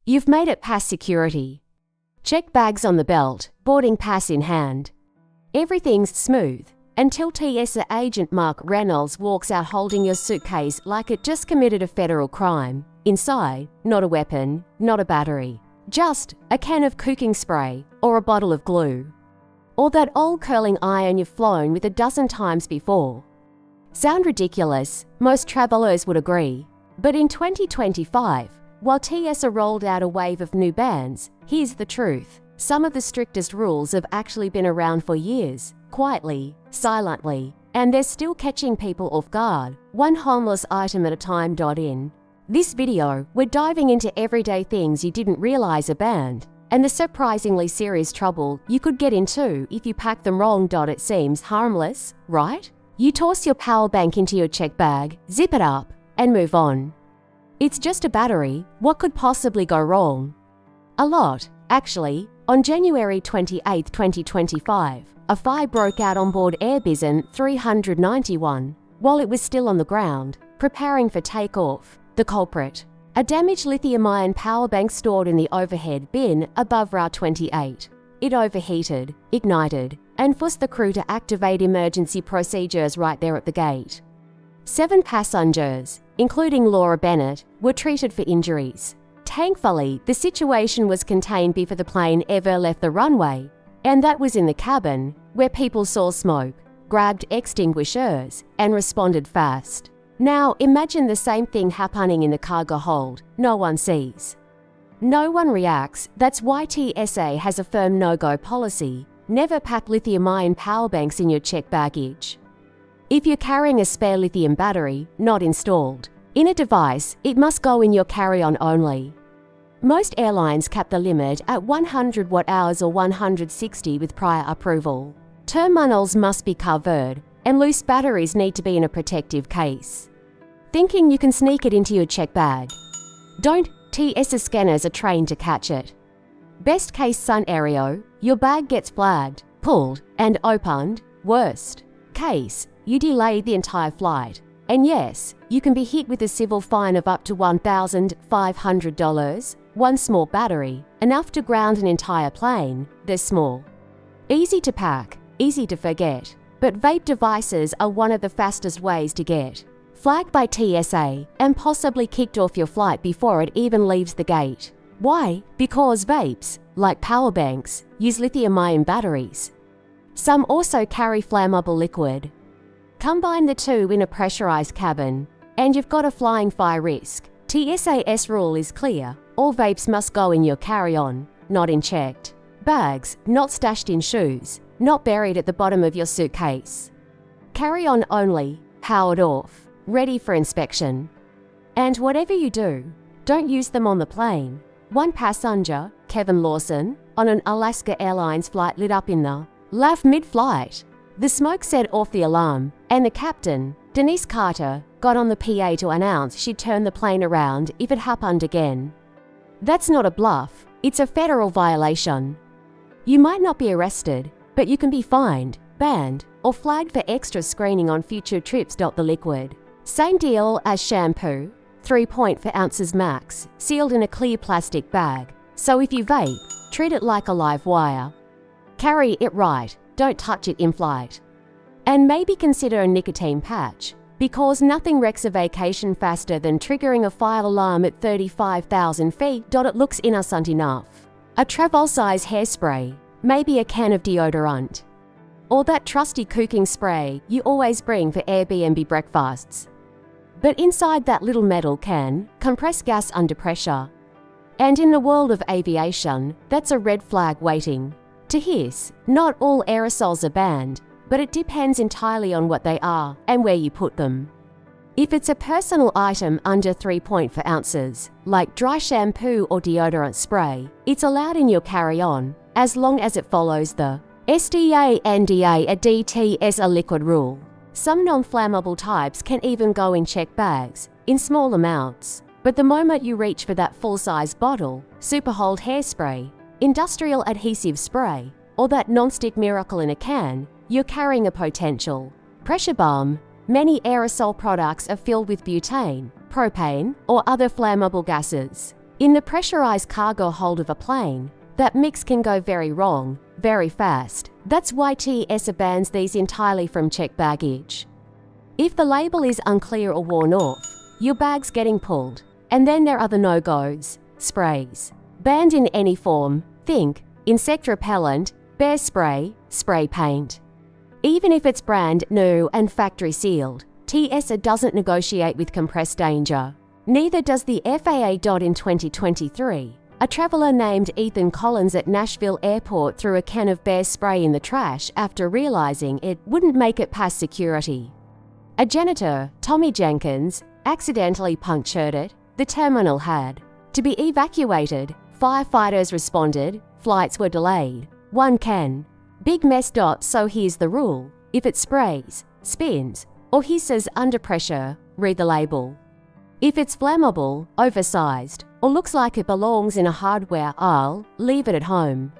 You've made it past security. Check bags on the belt, boarding pass in hand. Everything's smooth until TSA agent Mark Reynolds walks out holding your suitcase like it just committed a federal crime. Inside, not a weapon, not a battery, just a can of cooking spray or a bottle of glue. Or that old curling iron you've flown with a dozen times before. Sound ridiculous? Most travelers would agree. But in 2025, while TSA rolled out a wave of new bans, here's the truth. Some of the strictest rules have actually been around for years, quietly, silently, and they're still catching people off guard, one homeless item at a time. In this video, we're diving into everyday things you didn't realize are banned, and the surprisingly serious trouble you could get into if you pack them wrong. It seems harmless, right? You toss your power bank into your check bag, zip it up, and move on. It's just a battery. What could possibly go wrong? A lot, actually. On January 28, 2025, a fire broke out on board Airbison 391 while it was still on the ground, preparing for takeoff. The culprit, a damaged lithium-ion power bank stored in the overhead bin above Route 28. It overheated, ignited, and forced the crew to activate emergency procedures right there at the gate. 7 passengers, including Laura Bennett, were treated for injuries. Thankfully, the situation was contained before the plane ever left the runway, and that was in the cabin, where people saw smoke, grabbed extinguishers, and responded fast. Now, imagine the same thing happening in the cargo hold. No one sees. No one reacts. That's why TSA has a firm no-go policy. Never pack lithium-ion power banks in your check baggage. If you're carrying a spare lithium battery, not installed in a device, it must go in your carry-on only. Most airlines cap the limit at 100 watt-hours or 160 with prior approval. Terminals must be covered, and loose batteries need to be in a protective case. Thinking you can sneak it into your check bag? Don't. TSA scanners are trained to catch it. Best case scenario, your bag gets flagged, pulled, and opened. Worst case, you delay the entire flight. And yes, you can be hit with a civil fine of up to $1,500. One small battery, enough to ground an entire plane. They're small. Easy to pack, easy to forget. But vape devices are one of the fastest ways to get flagged by TSA and possibly kicked off your flight before it even leaves the gate. Why? Because vapes, like power banks, use lithium-ion batteries. Some also carry flammable liquid. Combine the two in a pressurized cabin, and you've got a flying fire risk. TSA's rule is clear. All vapes must go in your carry-on, not in checked bags, not stashed in shoes, not buried at the bottom of your suitcase. Carry-on only, powered off, ready for inspection. And whatever you do, don't use them on the plane. One passenger, Kevin Lawson, on an Alaska Airlines flight lit up in the laugh mid-flight. The smoke set off the alarm, and the captain, Denise Carter, got on the PA to announce she'd turn the plane around if it happened again. That's not a bluff, it's a federal violation. You might not be arrested, but you can be fined, banned, or flagged for extra screening on future trips. The liquid. Same deal as shampoo, 3.4 ounces max, sealed in a clear plastic bag. So if you vape, treat it like a live wire. Carry it right, don't touch it in flight. And maybe consider a nicotine patch, because nothing wrecks a vacation faster than triggering a fire alarm at 35,000 feet. It looks innocent enough. A travel-size hairspray, maybe a can of deodorant. Or that trusty cooking spray you always bring for Airbnb breakfasts. But inside that little metal can, compressed gas under pressure. And in the world of aviation, that's a red flag waiting to hiss. Not all aerosols are banned, but it depends entirely on what they are and where you put them. If it's a personal item under 3.4 ounces, like dry shampoo or deodorant spray, it's allowed in your carry-on, as long as it follows the SDA/NDA/DTS liquid rule. Some non-flammable types can even go in check bags, in small amounts. But the moment you reach for that full-size bottle, Superhold hairspray, industrial adhesive spray, or that non-stick miracle in a can, you're carrying a potential pressure bomb. Many aerosol products are filled with butane, propane, or other flammable gases. In the pressurized cargo hold of a plane, that mix can go very wrong, very fast. That's why TSA bans these entirely from checked baggage. If the label is unclear or worn off, your bag's getting pulled. And then there are the no-goes. Sprays. Banned in any form. Think insect repellent, bear spray, spray paint. Even if it's brand new and factory sealed, TSA doesn't negotiate with compressed danger. Neither does the FAA. In 2023, a traveler named Ethan Collins at Nashville Airport threw a can of bear spray in the trash after realizing it wouldn't make it past security. A janitor, Tommy Jenkins, accidentally punctured it. The terminal had to be evacuated. Firefighters responded. Flights were delayed. One can. Big mess. So here's the rule. If it sprays, spins, or hisses under pressure, read the label. If it's flammable, oversized, or looks like it belongs in a hardware aisle, leave it at home.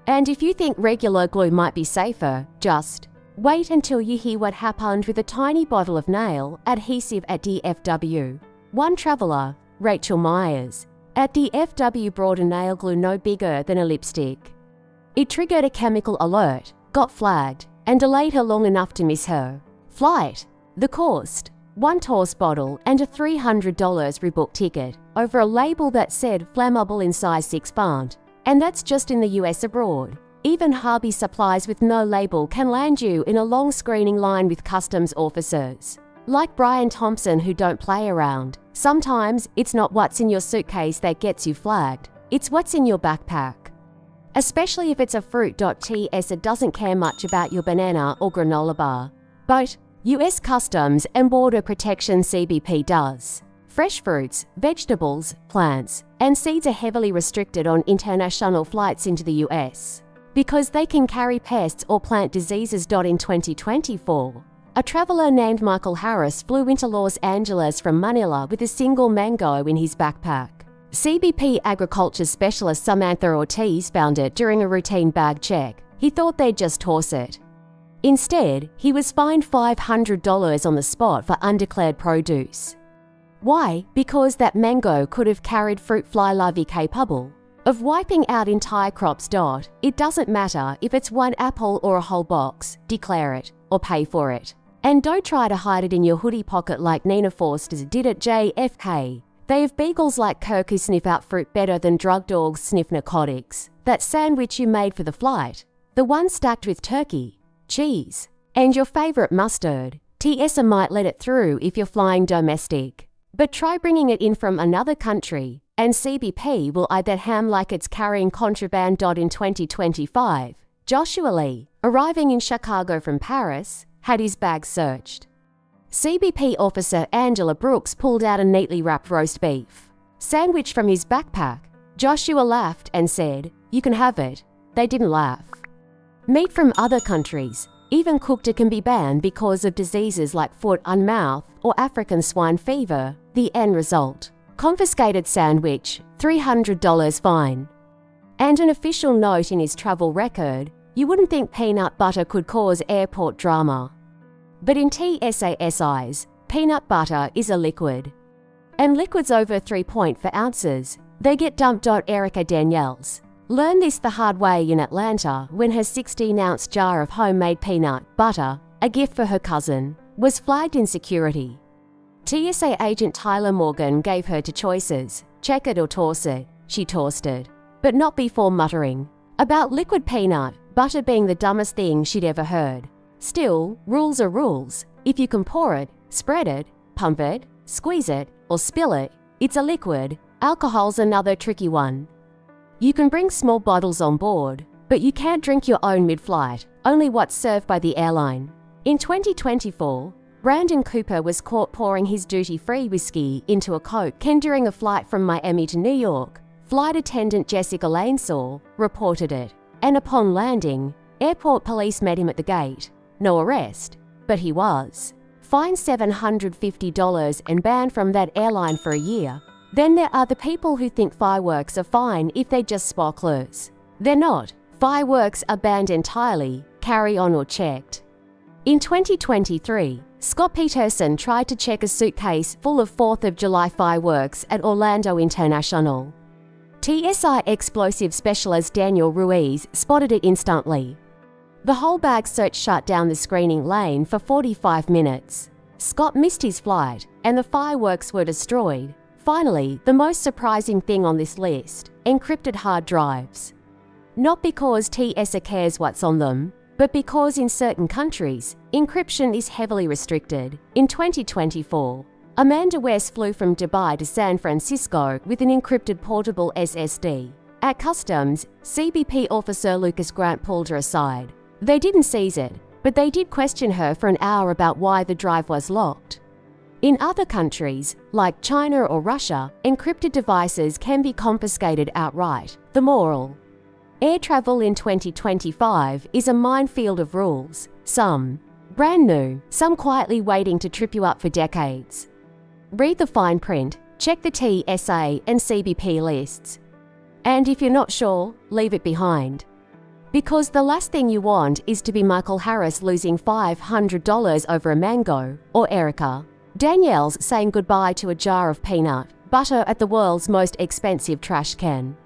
And if you think regular glue might be safer, just wait until you hear what happened with a tiny bottle of nail adhesive at DFW. One traveler, Rachel Myers, at DFW brought a nail glue no bigger than a lipstick. It triggered a chemical alert, got flagged, and delayed her long enough to miss her flight. The cost: one Taurus bottle and a $300 rebook ticket over a label that said flammable in size 6 font. And that's just in the US. Abroad, even Harvey supplies with no label can land you in a long screening line with customs officers. Like Brian Thompson, who don't play around. Sometimes it's not what's in your suitcase that gets you flagged, it's what's in your backpack. Especially if it's a fruit. TSA doesn't care much about your banana or granola bar. But US Customs and Border Protection CBP does. Fresh fruits, vegetables, plants, and seeds are heavily restricted on international flights into the US because they can carry pests or plant diseases. In 2024, a traveler named Michael Harris flew into Los Angeles from Manila with a single mango in his backpack. CBP agriculture specialist Samantha Ortiz found it during a routine bag check. He thought they'd just toss it. Instead, he was fined $500 on the spot for undeclared produce. Why? Because that mango could have carried fruit fly larvae capable of wiping out entire crops. It doesn't matter if it's one apple or a whole box, declare it or pay for it. And don't try to hide it in your hoodie pocket like Nina Forster did at JFK. They have beagles like Kirk who sniff out fruit better than drug dogs sniff narcotics. That sandwich you made for the flight, the one stacked with turkey, cheese, and your favorite mustard, TSA might let it through if you're flying domestic. But try bringing it in from another country, and CBP will either ham like it's carrying contraband. In 2025, Joshua Lee, arriving in Chicago from Paris, had his bag searched. CBP officer Angela Brooks pulled out a neatly wrapped roast beef sandwich from his backpack. Joshua laughed and said, "You can have it." They didn't laugh. Meat from other countries, even cooked, it can be banned because of diseases like foot and mouth or African swine fever. The end result: confiscated sandwich, $300 fine. And an official note in his travel record: you wouldn't think peanut butter could cause airport drama. But in TSA's eyes, peanut butter is a liquid. And liquids over 3.4 ounces, they get dumped. Erica Daniels learned this the hard way in Atlanta when her 16-ounce jar of homemade peanut butter, a gift for her cousin, was flagged in security. TSA agent Tyler Morgan gave her two choices: check it or toss it. She tossed it, but not before muttering about liquid peanut butter being the dumbest thing she'd ever heard. Still, rules are rules. If you can pour it, spread it, pump it, squeeze it, or spill it, it's a liquid. Alcohol's another tricky one. You can bring small bottles on board, but you can't drink your own mid-flight, only what's served by the airline. In 2024, Brandon Cooper was caught pouring his duty-free whiskey into a Coke can during a flight from Miami to New York. Flight attendant Jessica Lanesaw reported it, and upon landing, airport police met him at the gate. No arrest, but he was fined $750 and banned from that airline for a year. Then there are the people who think fireworks are fine if they just sparklers. They're not. Fireworks are banned entirely, carry on or checked. In 2023, Scott Peterson tried to check a suitcase full of 4th of July fireworks at Orlando International. TSA explosive specialist Daniel Ruiz spotted it instantly. The whole bag search shut down the screening lane for 45 minutes. Scott missed his flight, and the fireworks were destroyed. Finally, the most surprising thing on this list: encrypted hard drives. Not because TSA cares what's on them, but because in certain countries, encryption is heavily restricted. In 2024, Amanda West flew from Dubai to San Francisco with an encrypted portable SSD. At customs, CBP officer Lucas Grant pulled her aside. They didn't seize it, but they did question her for an hour about why the drive was locked. In other countries, like China or Russia, encrypted devices can be confiscated outright. The moral: air travel in 2025 is a minefield of rules, some brand new, some quietly waiting to trip you up for decades. Read the fine print, check the TSA and CBP lists. And if you're not sure, leave it behind. Because the last thing you want is to be Michael Harris losing $500 over a mango, or Erica Danielle's saying goodbye to a jar of peanut butter at the world's most expensive trash can.